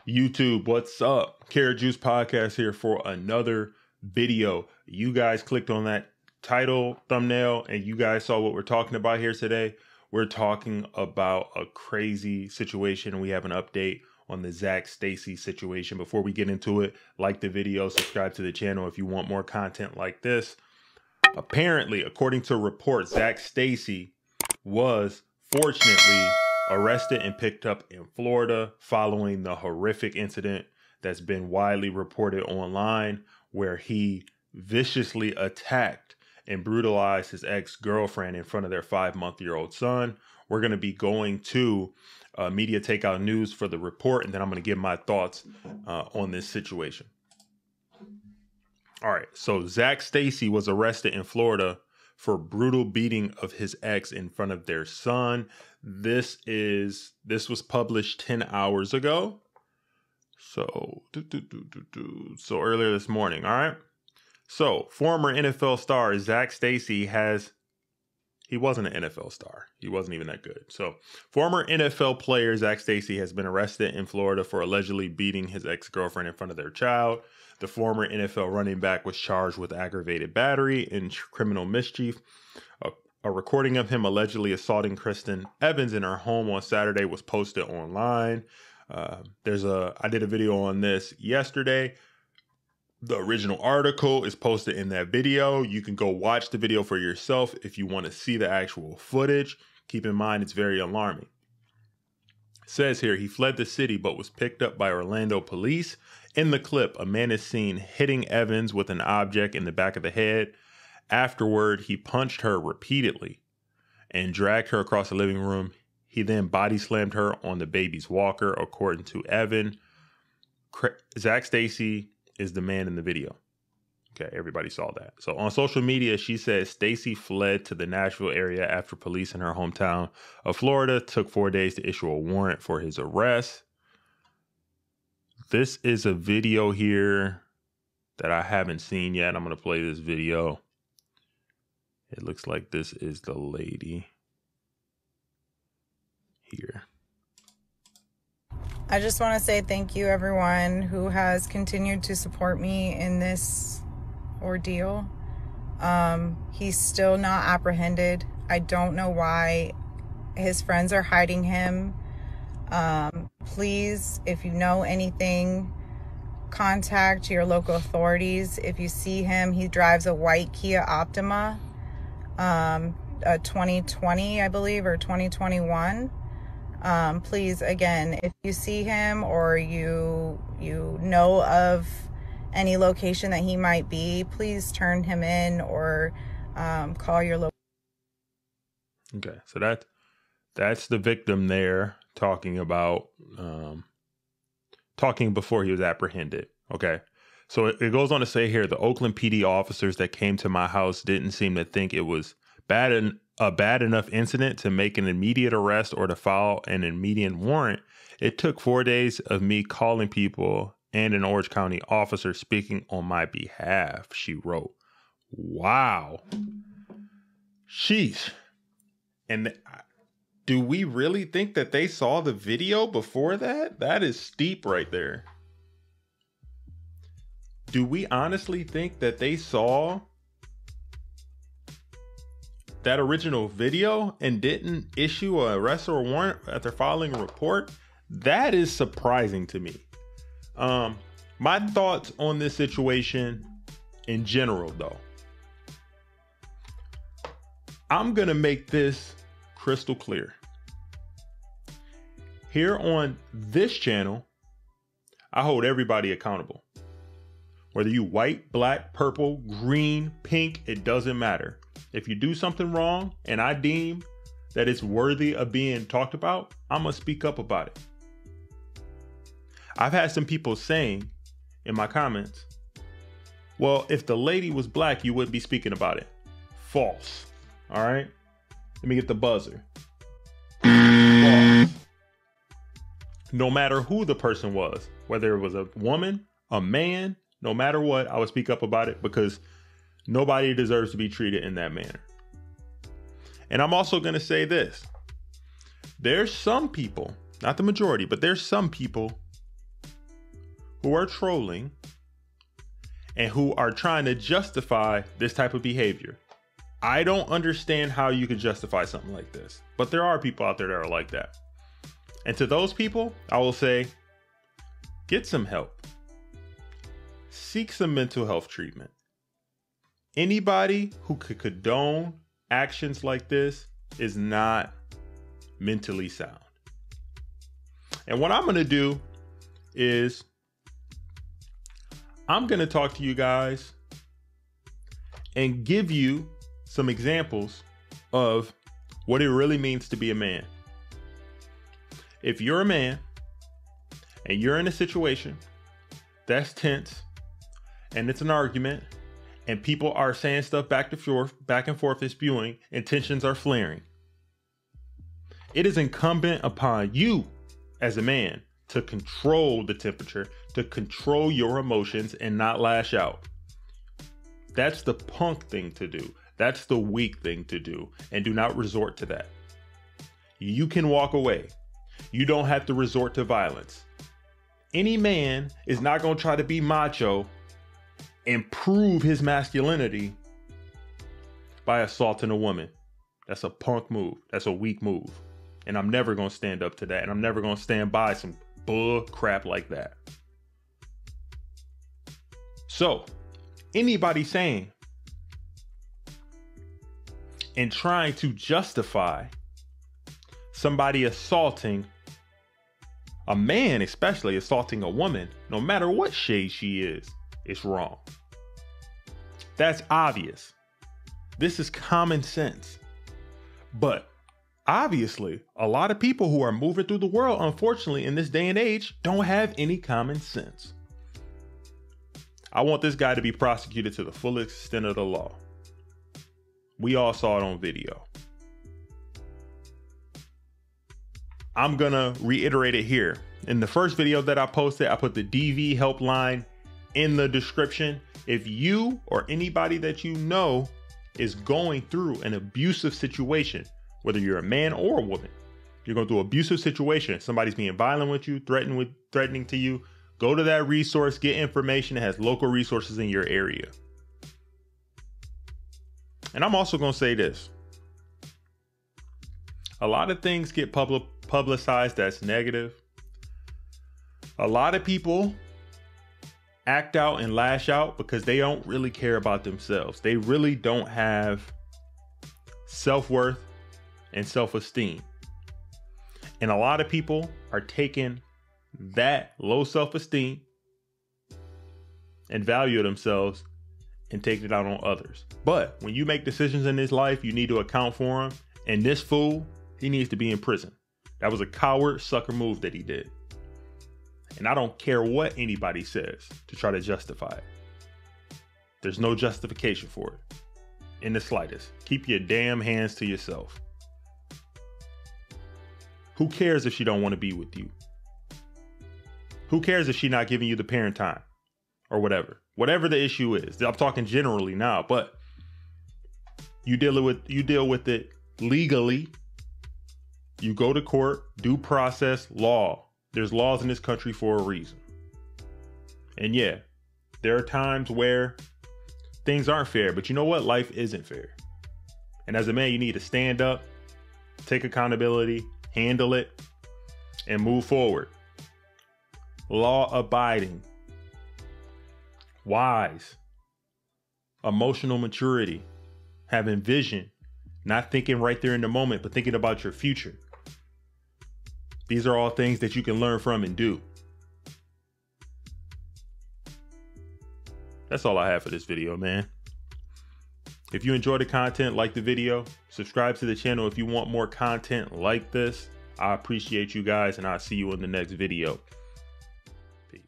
YouTube, what's up? Karat Juice Podcast here for another video. You guys clicked on that title thumbnail and you guys saw what we're talking about here today. We're talking about a crazy situation and we have an update on the Zac Stacy situation. Before we get into it, like the video, subscribe to the channel if you want more content like this. Apparently, according to reports, Zac Stacy was fortunately arrested and picked up in Florida following the horrific incident that's been widely reported online where he viciously attacked and brutalized his ex-girlfriend in front of their 5-month-old son. We're going to be going to Media Takeout News for the report, and then I'm going to give my thoughts on this situation. All right, so Zac Stacy was arrested in Florida for brutal beating of his ex in front of their son. This was published 10 hours ago. So earlier this morning, all right? So former NFL star Zac Stacy he wasn't an NFL star. He wasn't even that good. So former NFL player Zac Stacy has been arrested in Florida for allegedly beating his ex-girlfriend in front of their child. The former NFL running back was charged with aggravated battery and criminal mischief. A recording of him allegedly assaulting Kristen Evans in her home on Saturday was posted online. I did a video on this yesterday. The original article is posted in that video. You can go watch the video for yourself if you want to see the actual footage. Keep in mind, it's very alarming. It says here, he fled the city but was picked up by Orlando police. In the clip, a man is seen hitting Evans with an object in the back of the head. Afterward, he punched her repeatedly and dragged her across the living room. He then body slammed her on the baby's walker, according to Evan. Zac Stacy is the man in the video. Okay, everybody saw that. So on social media, she says Stacy fled to the Nashville area after police in her hometown of Florida took 4 days to issue a warrant for his arrest. This is a video here that I haven't seen yet. I'm going to play this video. It looks like this is the lady here. I just want to say thank you, everyone who has continued to support me in this ordeal. He's still not apprehended. I don't know why his friends are hiding him. Please, if you know anything, contact your local authorities. If you see him, he drives a white Kia Optima, a 2020, I believe, or 2021. Please, again, if you see him or you know of any location that he might be, please turn him in or call your local. Okay, so that's the victim there talking about talking before he was apprehended. Okay, so it goes on to say here, the Oakland PD officers that came to my house didn't seem to think it was a bad enough incident to make an immediate arrest or to file an immediate warrant. It took 4 days of me calling people and an Orange County officer speaking on my behalf, she wrote. Wow. Sheesh. And do we really think that they saw the video before that? That is steep right there. Do we honestly think that they saw that original video and didn't issue an arrest or a warrant after filing a report? That is surprising to me. My thoughts on this situation in general, though. I'm going to make this crystal clear. Here on this channel, I hold everybody accountable. Whether you white, black, purple, green, pink, it doesn't matter. If you do something wrong and I deem that it's worthy of being talked about, I'm going to speak up about it. I've had some people saying in my comments, well, if the lady was black, you wouldn't be speaking about it. False. All right. Let me get the buzzer. False. No matter who the person was, whether it was a woman, a man, no matter what, I would speak up about it because nobody deserves to be treated in that manner. And I'm also going to say this. There's some people, not the majority, but there's some people who are trolling and who are trying to justify this type of behavior. I don't understand how you could justify something like this, but there are people out there that are like that. And to those people, I will say, get some help. Seek some mental health treatment. Anybody who could condone actions like this is not mentally sound. And what I'm going to do is I'm going to talk to you guys and give you some examples of what it really means to be a man. If you're a man and you're in a situation that's tense and it's an argument and people are saying stuff back and forth is spewing and tensions are flaring, it is incumbent upon you as a man to control the temperature, to control your emotions and not lash out. That's the punk thing to do. That's the weak thing to do, and do not resort to that. You can walk away. You don't have to resort to violence. Any man is not going to try to be macho and prove his masculinity by assaulting a woman. That's a punk move. That's a weak move. And I'm never going to stand up to that. And I'm never going to stand by some bull crap like that. So, anybody saying and trying to justify somebody assaulting a man, especially assaulting a woman, no matter what shade she is, it's wrong. That's obvious. This is common sense. But obviously, a lot of people who are moving through the world, unfortunately, in this day and age, don't have any common sense. I want this guy to be prosecuted to the full extent of the law. We all saw it on video. I'm gonna reiterate it here. In the first video that I posted, I put the DV Helpline in the description. If you or anybody that you know is going through an abusive situation, whether you're a man or a woman, you're going through an abusive situation, somebody's being violent with you, threatening to you, go to that resource, get information that has local resources in your area. And I'm also going to say this. A lot of things get publicized that's negative. A lot of people act out and lash out because they don't really care about themselves. They really don't have self-worth and self-esteem. And a lot of people are taking that low self-esteem and value of themselves and taking it out on others. But when you make decisions in this life, you need to account for them. And this fool, he needs to be in prison. That was a coward sucker move that he did. And I don't care what anybody says to try to justify it. There's no justification for it in the slightest. Keep your damn hands to yourself. Who cares if she don't want to be with you? Who cares if she's not giving you the parent time or whatever? Whatever the issue is. I'm talking generally now, but you deal with it legally. You go to court, due process, law. There's laws in this country for a reason. And yeah, there are times where things aren't fair, but you know what? Life isn't fair. And as a man, you need to stand up, take accountability, handle it, and move forward. Law abiding, wise, emotional maturity, having vision, not thinking right there in the moment, but thinking about your future. These are all things that you can learn from and do. That's all I have for this video, man. If you enjoy the content, like the video, subscribe to the channel if you want more content like this. I appreciate you guys, and I'll see you in the next video. Peace.